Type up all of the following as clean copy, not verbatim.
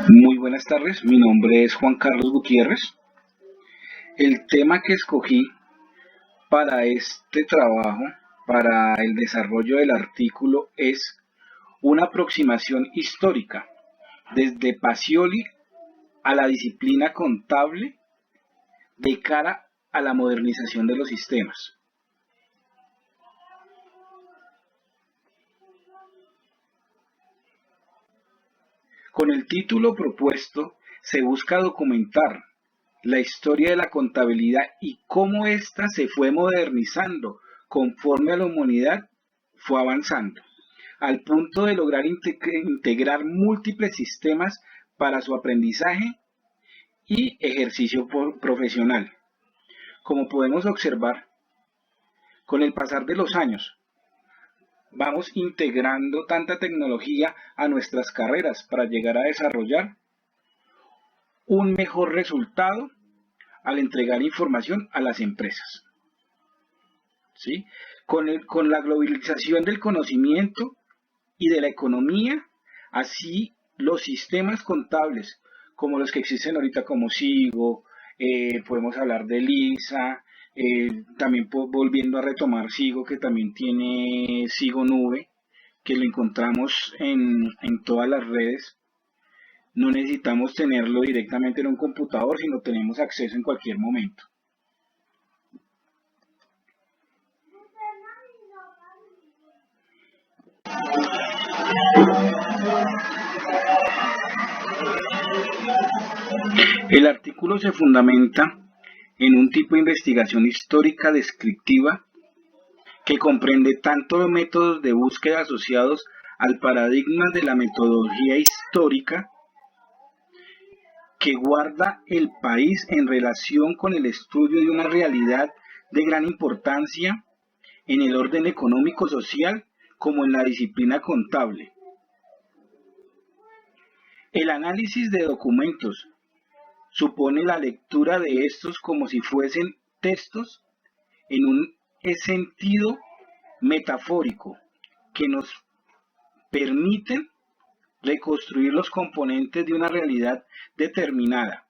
Muy buenas tardes, mi nombre es Juan Carlos Gutiérrez. El tema que escogí para este trabajo, para el desarrollo del artículo, es una aproximación histórica desde Pacioli a la disciplina contable de cara a la modernización de los sistemas. Con el título propuesto se busca documentar la historia de la contabilidad y cómo ésta se fue modernizando conforme a la humanidad fue avanzando, al punto de lograr integrar múltiples sistemas para su aprendizaje y ejercicio profesional. Como podemos observar, con el pasar de los años, vamos integrando tanta tecnología a nuestras carreras para llegar a desarrollar un mejor resultado al entregar información a las empresas. ¿Sí? Con la globalización del conocimiento y de la economía, así los sistemas contables como los que existen ahorita como SIGO, podemos hablar de LISA, también volviendo a retomar SIGO, que también tiene SIGO Nube, que lo encontramos en todas las redes. No necesitamos tenerlo directamente en un computador, sino tenemos acceso en cualquier momento. El artículo se fundamenta en un tipo de investigación histórica descriptiva que comprende tanto métodos de búsqueda asociados al paradigma de la metodología histórica que guarda el país en relación con el estudio de una realidad de gran importancia en el orden económico-social como en la disciplina contable. El análisis de documentos supone la lectura de estos como si fuesen textos en un sentido metafórico que nos permiten reconstruir los componentes de una realidad determinada.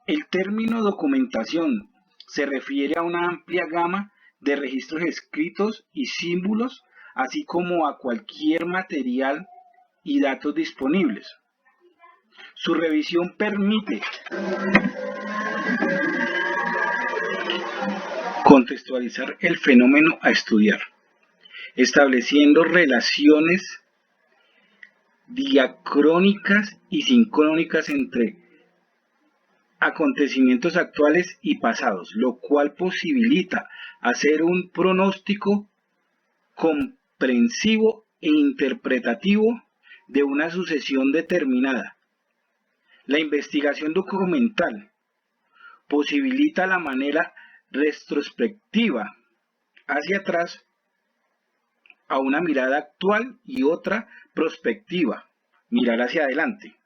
El término documentación se refiere a una amplia gama de registros escritos y símbolos, así como a cualquier material y datos disponibles. Su revisión permite contextualizar el fenómeno a estudiar, estableciendo relaciones diacrónicas y sincrónicas entre acontecimientos actuales y pasados, lo cual posibilita hacer un pronóstico comprensivo e interpretativo de una sucesión determinada. La investigación documental posibilita la manera retrospectiva hacia atrás a una mirada actual y otra prospectiva, mirar hacia adelante.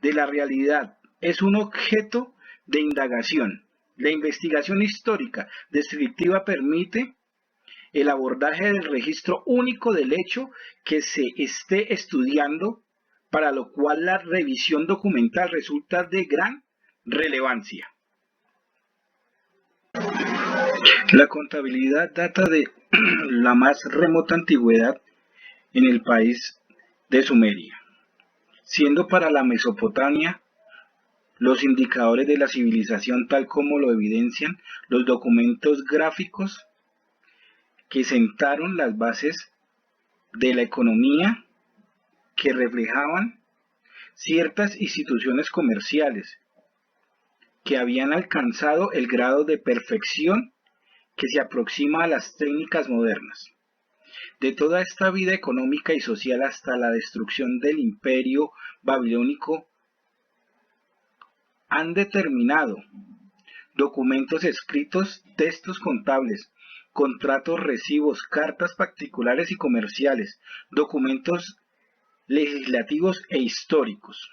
De la realidad es un objeto de indagación. La investigación histórica descriptiva permite el abordaje del registro único del hecho que se esté estudiando, para lo cual la revisión documental resulta de gran relevancia. La contabilidad data de la más remota antigüedad en el país de Sumeria, siendo para la Mesopotamia los indicadores de la civilización tal como lo evidencian los documentos gráficos que sentaron las bases de la economía, que reflejaban ciertas instituciones comerciales que habían alcanzado el grado de perfección que se aproxima a las técnicas modernas. De toda esta vida económica y social hasta la destrucción del imperio babilónico han determinado documentos escritos, textos contables, contratos, recibos, cartas particulares y comerciales, documentos legislativos e históricos.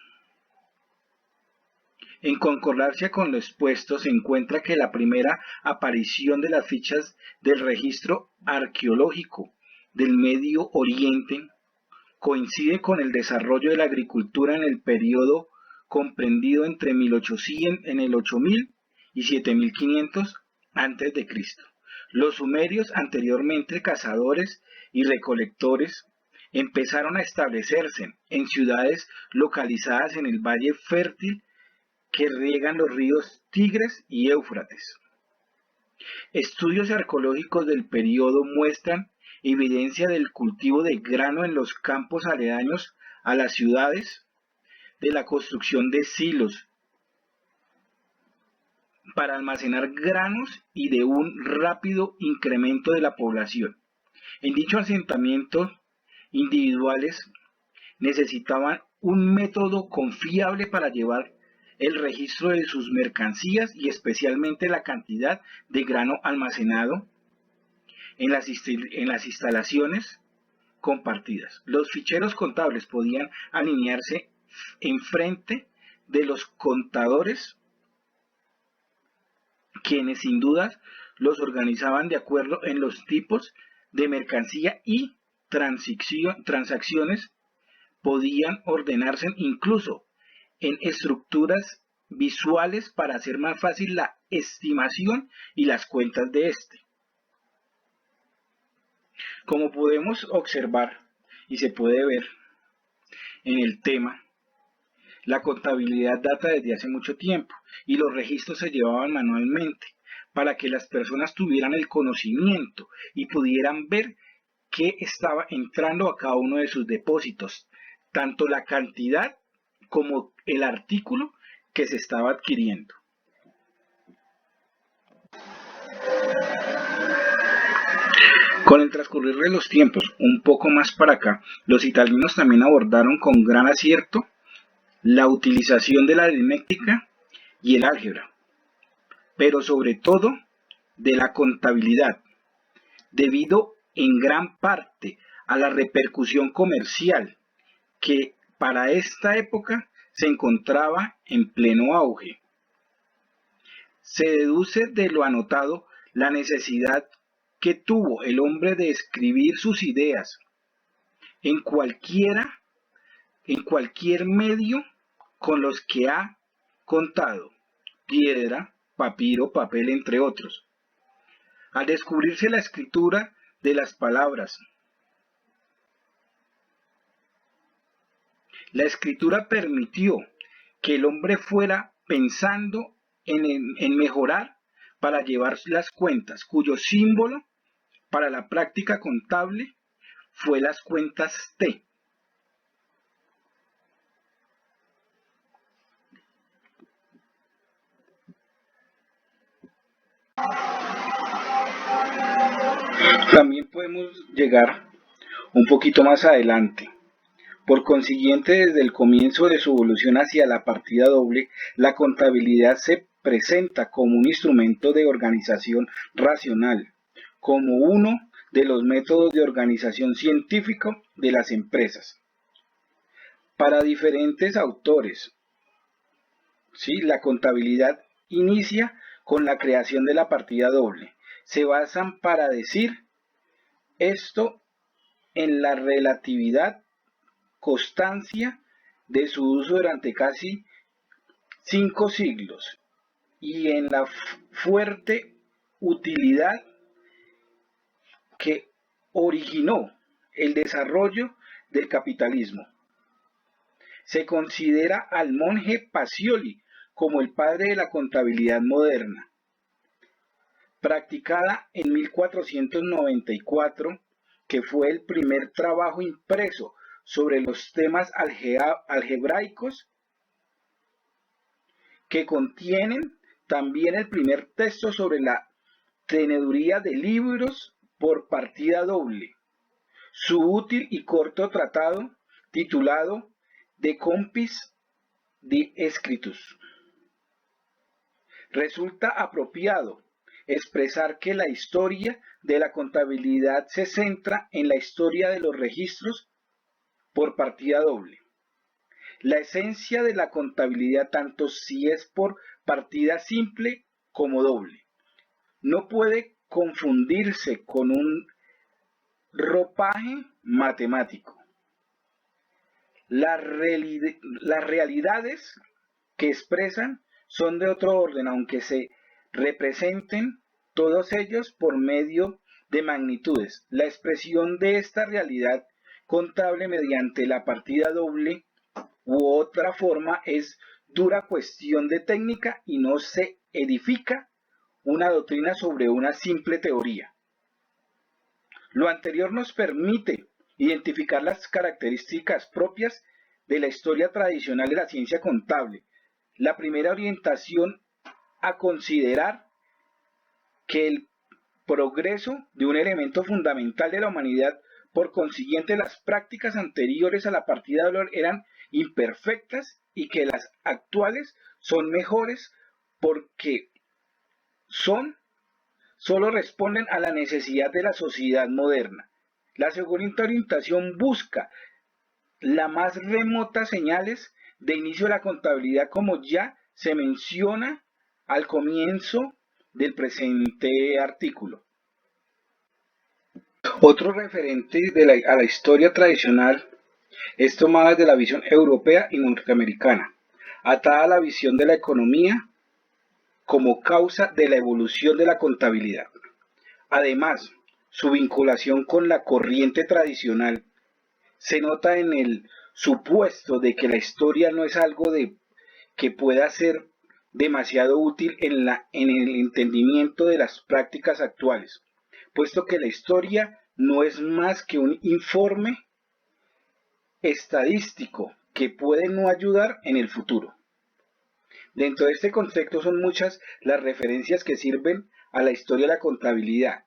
En concordancia con lo expuesto, se encuentra que la primera aparición de las fichas del registro arqueológico del Medio Oriente coincide con el desarrollo de la agricultura en el periodo comprendido entre 1800, en el 8000 y 7500 antes de Cristo. Los sumerios, anteriormente cazadores y recolectores, empezaron a establecerse en ciudades localizadas en el valle fértil que riegan los ríos Tigres y Éufrates. Estudios arqueológicos del periodo muestran evidencia del cultivo de grano en los campos aledaños a las ciudades, de la construcción de silos para almacenar granos y de un rápido incremento de la población. En dichos asentamientos individuales necesitaban un método confiable para llevar el registro de sus mercancías y especialmente la cantidad de grano almacenado en las instalaciones compartidas. Los ficheros contables podían alinearse enfrente de los contadores, quienes sin duda los organizaban de acuerdo en los tipos de mercancía y transacciones podían ordenarse incluso en estructuras visuales para hacer más fácil la estimación y las cuentas de este. Como podemos observar y se puede ver en el tema, la contabilidad data desde hace mucho tiempo y los registros se llevaban manualmente para que las personas tuvieran el conocimiento y pudieran ver qué estaba entrando a cada uno de sus depósitos, tanto la cantidad como el artículo que se estaba adquiriendo. Con el transcurrir de los tiempos, un poco más para acá, los italianos también abordaron con gran acierto la utilización de la aritmética y el álgebra, pero sobre todo de la contabilidad, debido en gran parte a la repercusión comercial que para esta época se encontraba en pleno auge. Se deduce de lo anotado la necesidad que tuvo el hombre de escribir sus ideas en cualquier medio con los que ha contado, piedra, papiro, papel, entre otros. Al descubrirse la escritura de las palabras, la escritura permitió que el hombre fuera pensando en mejorar para llevar las cuentas, cuyo símbolo para la práctica contable fue las cuentas T. También podemos llegar un poquito más adelante. Por consiguiente, desde el comienzo de su evolución hacia la partida doble, la contabilidad se presenta como un instrumento de organización racional, como uno de los métodos de organización científico de las empresas. Para diferentes autores, ¿sí?, la contabilidad inicia con la creación de la partida doble. Se basan para decir esto en la relatividad constancia de su uso durante casi 5 siglos y en la fuerte utilidad que originó el desarrollo del capitalismo. Se considera al monje Pacioli como el padre de la contabilidad moderna, practicada en 1494, que fue el primer trabajo impreso sobre los temas algebraicos, que contienen también el primer texto sobre la teneduría de libros por partida doble, su útil y corto tratado titulado De Compis de Scriptus. Resulta apropiado expresar que la historia de la contabilidad se centra en la historia de los registros por partida doble. La esencia de la contabilidad, tanto si es por partida simple como doble, no puede confundirse con un ropaje matemático. Las realidades que expresan son de otro orden, aunque se representen todos ellos por medio de magnitudes. La expresión de esta realidad contable mediante la partida doble u otra forma es dura cuestión de técnica y no se edifica una doctrina sobre una simple teoría. Lo anterior nos permite identificar las características propias de la historia tradicional de la ciencia contable. La primera orientación a considerar que el progreso de un elemento fundamental de la humanidad, por consiguiente las prácticas anteriores a la partida de valor eran imperfectas y que las actuales son mejores porque solo responden a la necesidad de la sociedad moderna. La segunda orientación busca las más remotas señales de inicio de la contabilidad, como ya se menciona al comienzo del presente artículo. Otro referente a la historia tradicional es tomada de la visión europea y norteamericana, atada a la visión de la economía como causa de la evolución de la contabilidad. Además, su vinculación con la corriente tradicional se nota en el supuesto de que la historia no es algo que pueda ser demasiado útil en el entendimiento de las prácticas actuales, puesto que la historia no es más que un informe estadístico que puede no ayudar en el futuro. Dentro de este concepto son muchas las referencias que sirven a la historia de la contabilidad,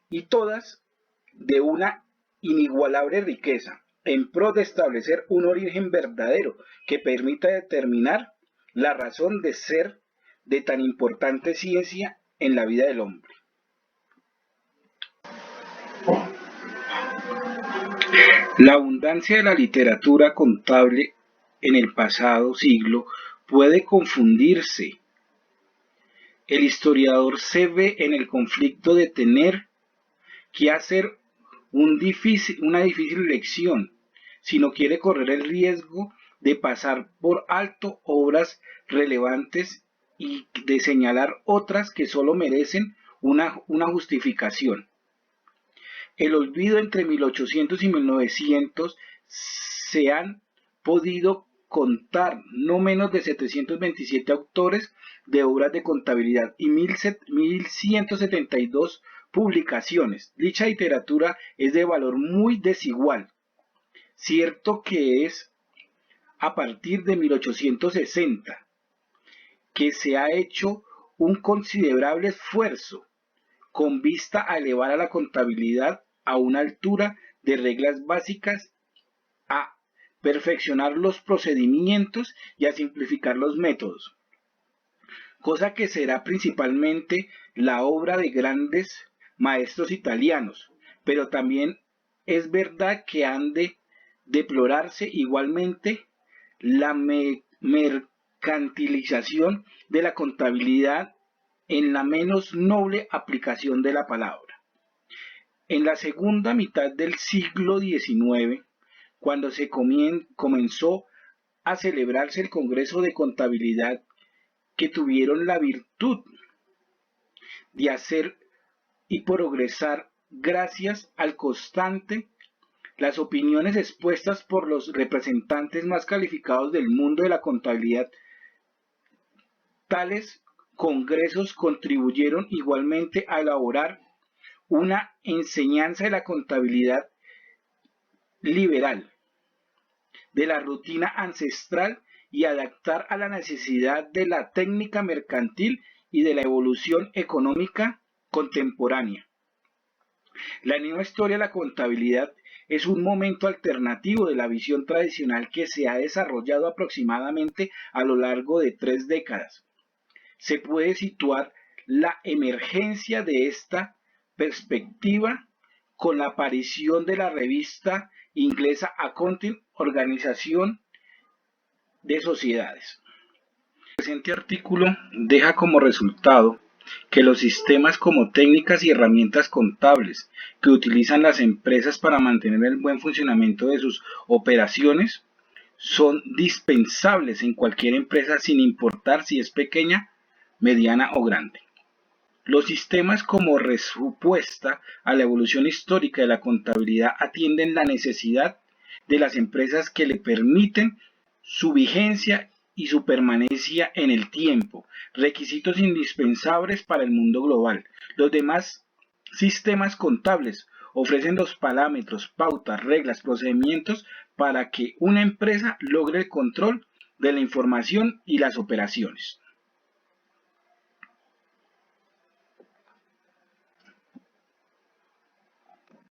y todas de una inigualable riqueza, en pro de establecer un origen verdadero que permita determinar la razón de ser de tan importante ciencia en la vida del hombre. La abundancia de la literatura contable en el pasado siglo puede confundirse. El historiador se ve en el conflicto de tener que hacer una difícil elección si no quiere correr el riesgo de pasar por alto obras relevantes y de señalar otras que solo merecen una justificación. El olvido entre 1800 y 1900 se han podido contar no menos de 727 autores de obras de contabilidad y 1172 publicaciones. Dicha literatura es de valor muy desigual. Cierto que es a partir de 1860 que se ha hecho un considerable esfuerzo con vista a elevar a la contabilidad a una altura de reglas básicas, a perfeccionar los procedimientos y a simplificar los métodos, cosa que será principalmente la obra de grandes maestros italianos, pero también es verdad que han de deplorarse igualmente la mercantilización de la contabilidad en la menos noble aplicación de la palabra. En la segunda mitad del siglo XIX, cuando se comenzó a celebrarse el Congreso de Contabilidad, que tuvieron la virtud de hacer y progresar gracias al constante las opiniones expuestas por los representantes más calificados del mundo de la contabilidad. Tales congresos contribuyeron igualmente a elaborar una enseñanza de la contabilidad liberal, de la rutina ancestral y adaptar a la necesidad de la técnica mercantil y de la evolución económica contemporánea. La nueva historia de la contabilidad es un momento alternativo de la visión tradicional que se ha desarrollado aproximadamente a lo largo de 3 décadas. Se puede situar la emergencia de esta perspectiva con la aparición de la revista inglesa Accounting, Organización de Sociedades. El presente artículo deja como resultado que los sistemas como técnicas y herramientas contables que utilizan las empresas para mantener el buen funcionamiento de sus operaciones son dispensables en cualquier empresa sin importar si es pequeña, mediana o grande. Los sistemas como respuesta a la evolución histórica de la contabilidad atienden la necesidad de las empresas que le permiten su vigencia y su permanencia en el tiempo, requisitos indispensables para el mundo global. Los demás sistemas contables ofrecen los parámetros, pautas, reglas, procedimientos para que una empresa logre el control de la información y las operaciones.